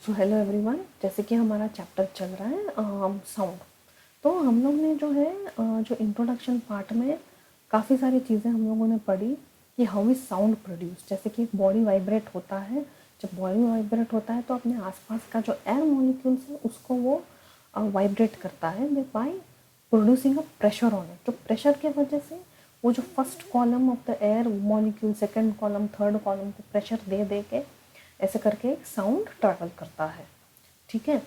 So hello everyone, जैसे कि हमारा चैप्टर चल रहा है साउंड। तो हम लोग ने जो है जो इंट्रोडक्शन पार्ट में काफ़ी सारी चीज़ें हम लोगों ने पढ़ी कि हाउ इज साउंड प्रोड्यूस। जैसे कि बॉडी वाइब्रेट होता है, जब बॉडी वाइब्रेट होता है तो अपने आसपास का जो एयर मॉलिक्यूल्स है उसको वो वाइब्रेट करता है by producing a pressure on it. तो प्रेशर की वजह से वो जो first column of the air molecule, second column, third column को प्रेशर दे दे के ऐसे करके एक साउंड ट्रैवल करता है। ठीक है,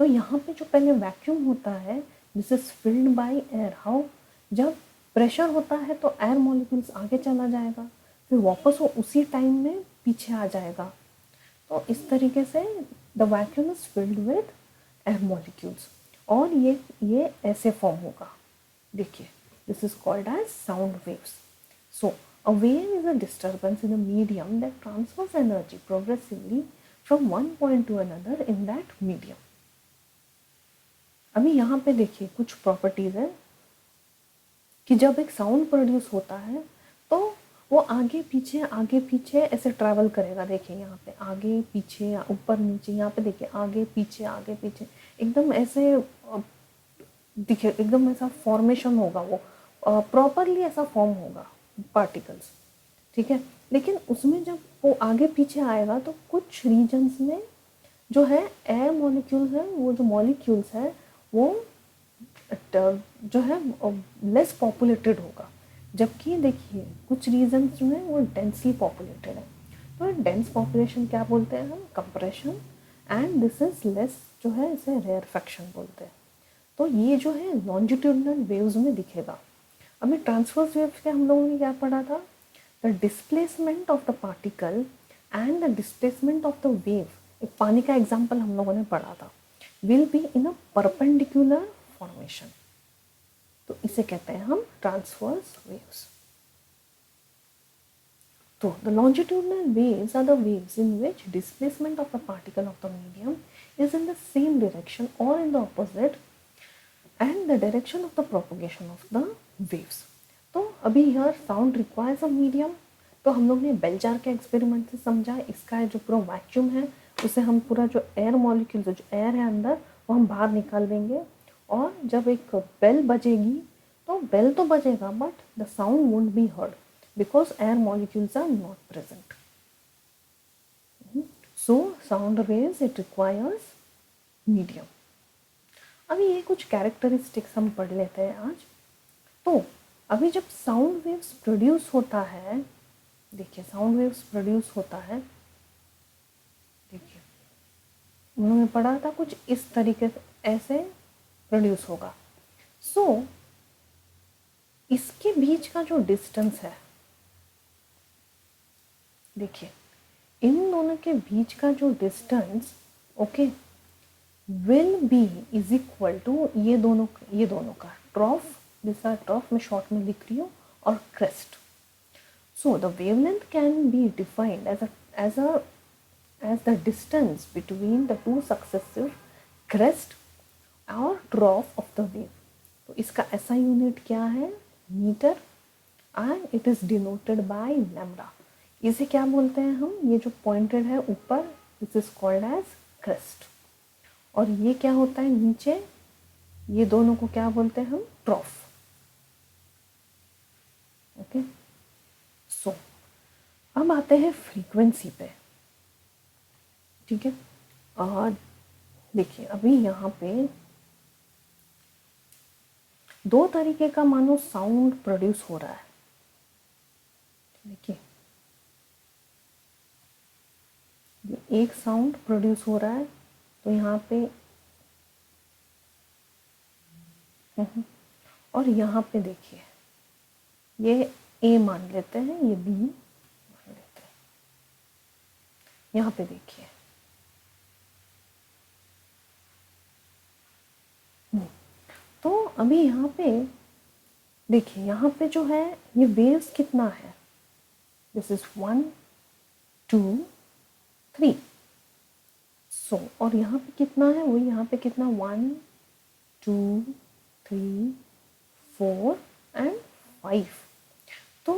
तो यहाँ पे जो पहले वैक्यूम होता है this is filled by air. How, जब प्रेशर होता है तो एयर मॉलिक्यूल्स आगे चला जाएगा, फिर वापस वो उसी टाइम में पीछे आ जाएगा। तो इस तरीके से the vacuum is filled with air molecules और ये ऐसे फॉर्म होगा। देखिए, this is called as sound waves. So, a wave is a disturbance in a medium that transfers energy progressively from one point to another in that medium. अभी यहाँ पे देखिए कुछ प्रॉपर्टीज है कि जब एक साउंड प्रोड्यूस होता है तो वो आगे पीछे ऐसे ट्रैवल करेगा। देखिए यहाँ पे आगे पीछे, ऊपर नीचे, यहाँ पे देखिए आगे पीछे एकदम ऐसे दिखे, एकदम ऐसा फॉर्मेशन होगा, वो प्रॉपरली ऐसा फॉर्म होगा पार्टिकल्स। ठीक है, लेकिन उसमें जब वो आगे पीछे आएगा तो कुछ रीजन्स में जो है एयर मॉलिक्यूल्स है, वो जो मॉलिक्यूल्स है वो जो है लेस पॉपुलेटेड होगा, जबकि देखिए कुछ रीजन्स में वो डेंसली पॉपुलेटेड है। तो डेंस पॉपुलेशन क्या बोलते हैं हम? Compression. And this is less जो है इसे रेयरफेक्शन बोलते हैं। तो ये जो है लॉन्जिट्यूडनल वेव्स में दिखेगा। अभी ट्रांसवर्स वेव्स के हम लोगों ने क्या पढ़ा था? The displacement of the particle and the displacement of the wave. एक पानी का एग्जाम्पल हम लोगों ने पढ़ा था, will be in a perpendicular formation. तो इसे कहते हैं हम transverse waves. So, the longitudinal waves are the waves in which displacement of the particle of the medium is in the same direction or in the opposite and the direction of the propagation of the waves. तो अभी यहाँ sound requires a medium. तो हम लोग ने bell jar के experiment से समझा, इसका जो पूरा वैक्यूम है उसे हम पूरा जो एयर मॉलिक्यूल, जो एयर है अंदर, वो हम बाहर निकाल देंगे और जब एक बेल बजेगी तो बेल तो बजेगा but the sound won't be heard because air molecules are not present. So sound waves it requires medium. अभी ये कुछ कैरेक्टरिस्टिक्स हम पढ़ लेते हैं आज। तो अभी जब साउंड वेव्स प्रोड्यूस होता है, देखिए साउंड वेव्स प्रोड्यूस होता है, देखिए उन्होंने पढ़ा था कुछ इस तरीके से ऐसे प्रोड्यूस होगा। सो इसके बीच का जो डिस्टेंस है, देखिए इन दोनों के बीच का जो distance okay will be is equal to ये दोनों का ट्रॉफ, जैसा ट्रॉफ में शॉर्ट में लिख रही हूँ, और crest. So the wavelength can be defined as the distance between the two successive crest और ड्रॉफ ऑफ द वेव। तो इसका ऐसा यूनिट क्या है? Metre, and it is denoted by lambda. इसे क्या बोलते हैं हम? ये जो पॉइंटेड है ऊपर, this is called as crest, और ये क्या होता है नीचे? ये दोनों को क्या बोलते हैं हम? ट्रॉफ। ओके, सो अब आते हैं फ्रीक्वेंसी पे। ठीक है, और देखिए अभी यहाँ पे दो तरीके का मानो साउंड प्रोड्यूस हो रहा है। देखिए एक साउंड प्रोड्यूस हो रहा है, तो यहाँ पे और यहाँ पे देखिए ये ए मान लेते हैं, ये बी मान लेते हैं। यहाँ पे देखिए तो अभी यहाँ पे देखिए, यहाँ पे जो है ये वेव्स कितना है? This is 1 2 3। सो और यहाँ पे कितना है? वो यहाँ पे कितना? 1 2 3 4 एंड 5। तो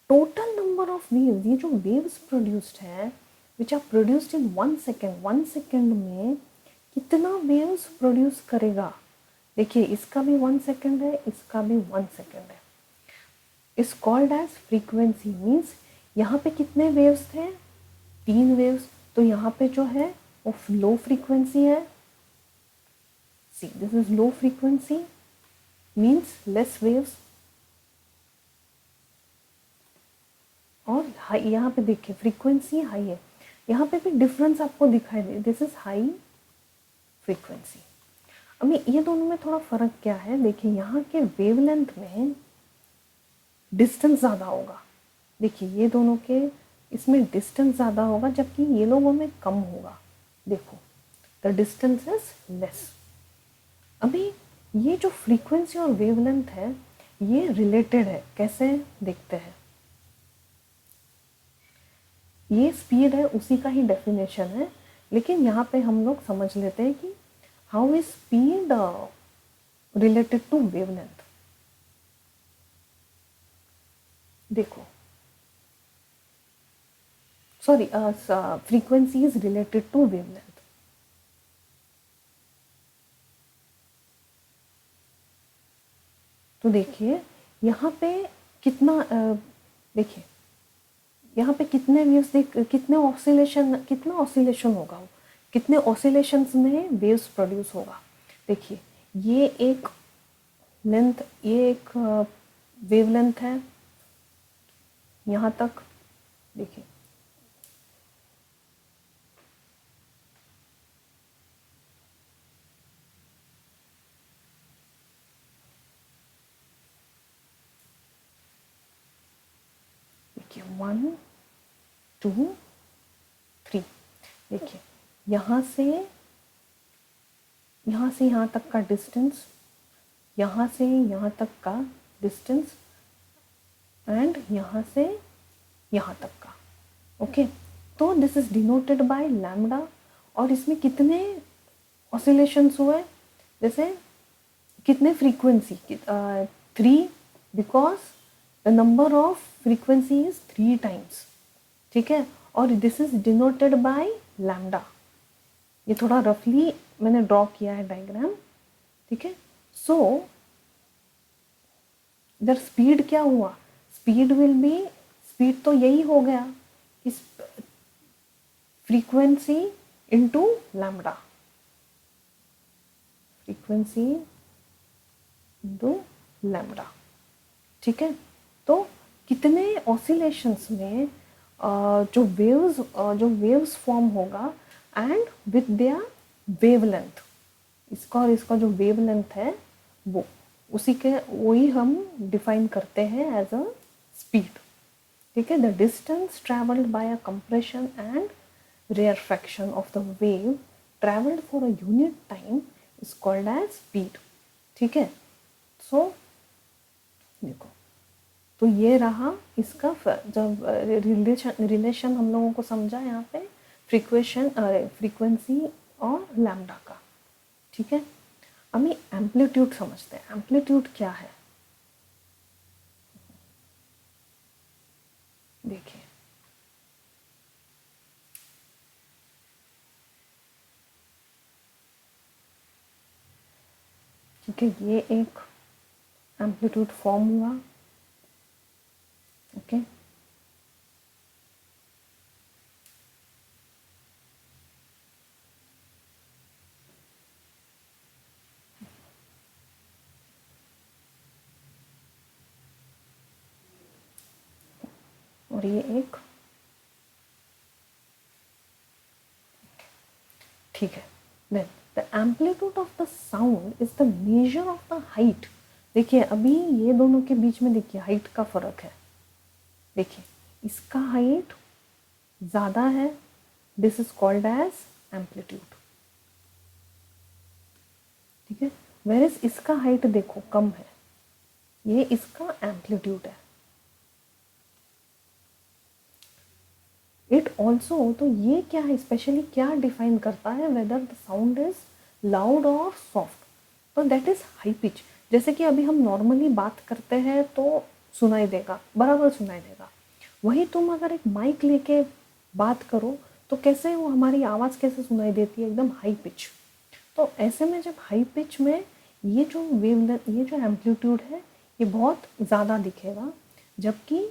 टोटल नंबर ऑफ वेव्स, ये जो वेव्स प्रोड्यूस्ड है which are produced in 1 second. 1 second में कितना वेव्स प्रोड्यूस करेगा? देखिए इसका भी 1 सेकेंड है, इसका भी 1 सेकेंड है। Is called as frequency. Means यहाँ पे कितने वेव्स थे? 3 वेव्स। तो यहाँ पे जो है वो लो फ्रीक्वेंसी है। See this is low frequency, means less waves. और हाई, यहाँ पे देखिए फ्रीक्वेंसी हाई है, यहाँ पे भी डिफरेंस आपको दिखाई दे। This is high frequency. अभी ये दोनों में थोड़ा फर्क क्या है? देखिए यहाँ के वेवलेंथ में डिस्टेंस ज़्यादा होगा। देखिए ये दोनों के इसमें डिस्टेंस ज़्यादा होगा, जबकि ये लोगों में कम होगा। देखो द डिस्टेंस इज लेस। अभी ये जो फ्रीक्वेंसी और वेवलेंथ है ये रिलेटेड है। कैसे देखते हैं? ये स्पीड है, उसी का ही डेफिनेशन है, लेकिन यहाँ पे हम लोग समझ लेते हैं कि how is speed related to wavelength. देखो sorry, frequency is related to wavelength. तो देखिए यहाँ पे कितना देखिए यहाँ पे कितने वेव्स, कितने ऑसिलेशन होगा, कितने ऑसिलेशंस में वेव्स प्रोड्यूस होगा। देखिए ये एक लेंथ, ये एक वेवलेंथ है यहाँ तक। देखिए देखिए 1 2 3। देखिए यहाँ से यहाँ तक का डिस्टेंस, यहाँ से यहाँ तक का डिस्टेंस, एंड यहाँ से यहाँ तक का। ओके, तो this is denoted by lambda. और इसमें कितने ऑसिलेशंस हुए? जैसे कितने frequency? 3, because the number of frequency is 3 times. ठीक है, और this is denoted by lambda. ये थोड़ा रफली मैंने ड्रॉ किया है डायग्राम। ठीक है, सो इधर स्पीड क्या हुआ? स्पीड विल बी, स्पीड तो यही हो गया कि frequency into lambda, frequency into lambda. ठीक है, तो कितने ऑसिलेशंस में जो वेव्स फॉर्म होगा एंड विथ देयर वेवलेंथ, इसका और इसका जो वेवलेंथ है वो उसी के वही हम डिफाइन करते हैं एज अ स्पीड। ठीक है, the distance travelled by a compression and rarefaction of the wave travelled for a unit time is called as speed. ठीक है, सो देखो, तो ये रहा इसका जब रिलेशन हम लोगों को समझा यहाँ पे फ्रीक्वेंसी और लैम्डा का। ठीक है, हमें एम्पलीट्यूड समझते हैं। एम्पलीट्यूड क्या है? देखिए ठीक है, ये एक एम्पलीट्यूड फॉर्म हुआ। ओके, और ये एक, ठीक है, then the amplitude of the sound is the measure of the height. देखिए अभी ये दोनों के बीच में देखिए हाइट का फर्क है। देखिए इसका हाइट ज़्यादा है, this is called as amplitude. ठीक है, वेरएज इसका हाइट देखो कम है, ये इसका एम्पलीट्यूड है। इट ऑल्सो, तो ये क्या है स्पेशली, क्या डिफाइन करता है whether the sound is loud और सॉफ्ट। तो दैट इज हाई पिच। जैसे कि अभी हम नॉर्मली बात करते हैं तो सुनाई देगा, बराबर सुनाई देगा। वही तुम अगर एक माइक लेके बात करो तो कैसे वो हमारी आवाज़ कैसे सुनाई देती है, एकदम हाई पिच। तो ऐसे में जब हाई पिच में ये जो ये जो एम्पलीट्यूड है ये बहुत ज़्यादा दिखेगा, जबकि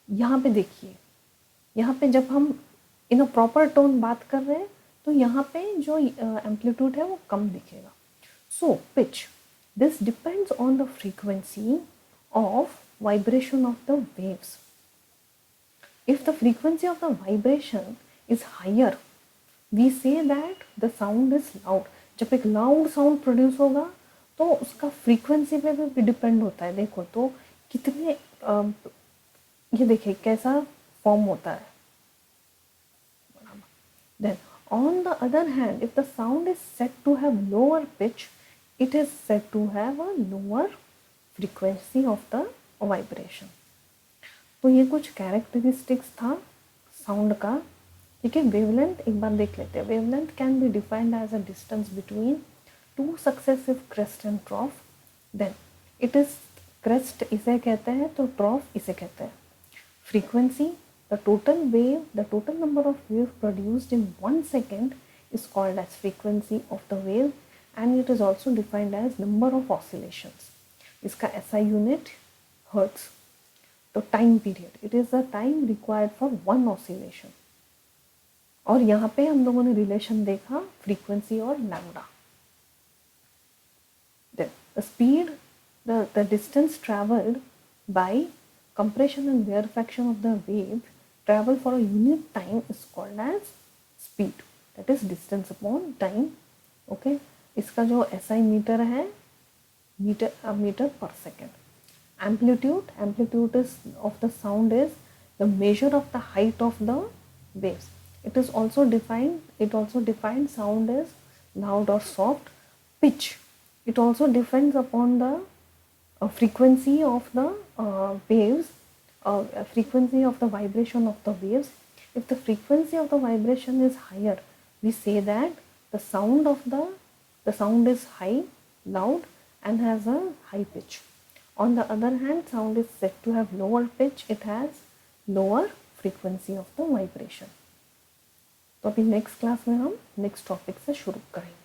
यहाँ पे देखिए, यहाँ पे जब हम इन अ प्रॉपर टोन बात कर रहे हैं तो यहाँ पे जो एम्पलीट्यूड है वो कम दिखेगा। So pitch, this depends on the frequency of vibration of the waves. If the frequency of the vibration is higher, we say that the sound is loud. जब एक loud sound produce होगा तो उसका frequency पे भी depend होता है। देखो तो कितने ये देखिए कैसा फॉर्म होता है। Then on the other hand, if the sound is said to have lower pitch, it is said to have a lower frequency of the vibration. तो ये कुछ कैरेक्टरिस्टिक्स था साउंड का। ठीक है, वेवलेंथ एक बार देख लेते हैं। Wavelength can be defined as a distance between two successive crest and trough. Then it is, crest इसे कहते हैं तो ट्रॉफ इसे कहते हैं। Frequency, the total number of waves produced in 1 second is called as frequency of the wave, and it is also defined as number of oscillations. इसका SI unit hertz. तो time period, it is the time required for one oscillation. और यहाँ पे हम लोगों ने relation देखा frequency और lambda. Then the speed, the distance traveled by compression and rarefaction of the wave travel for a unit time is called as speed, that is distance upon time. Okay, इसका जो SI metre है, metre पर second. amplitude is of the sound is the measure of the height of the waves. It also defines sound as loud or soft. Pitch, it also depends upon the frequency of the waves, frequency of the vibration of the waves. If the frequency of the vibration is higher, we say that the sound is high, loud, and has a high pitch. On the other hand, sound is said to have lower pitch, it has lower frequency of the vibration. तो अभी next class में हम next topic से शुरू करेंगे।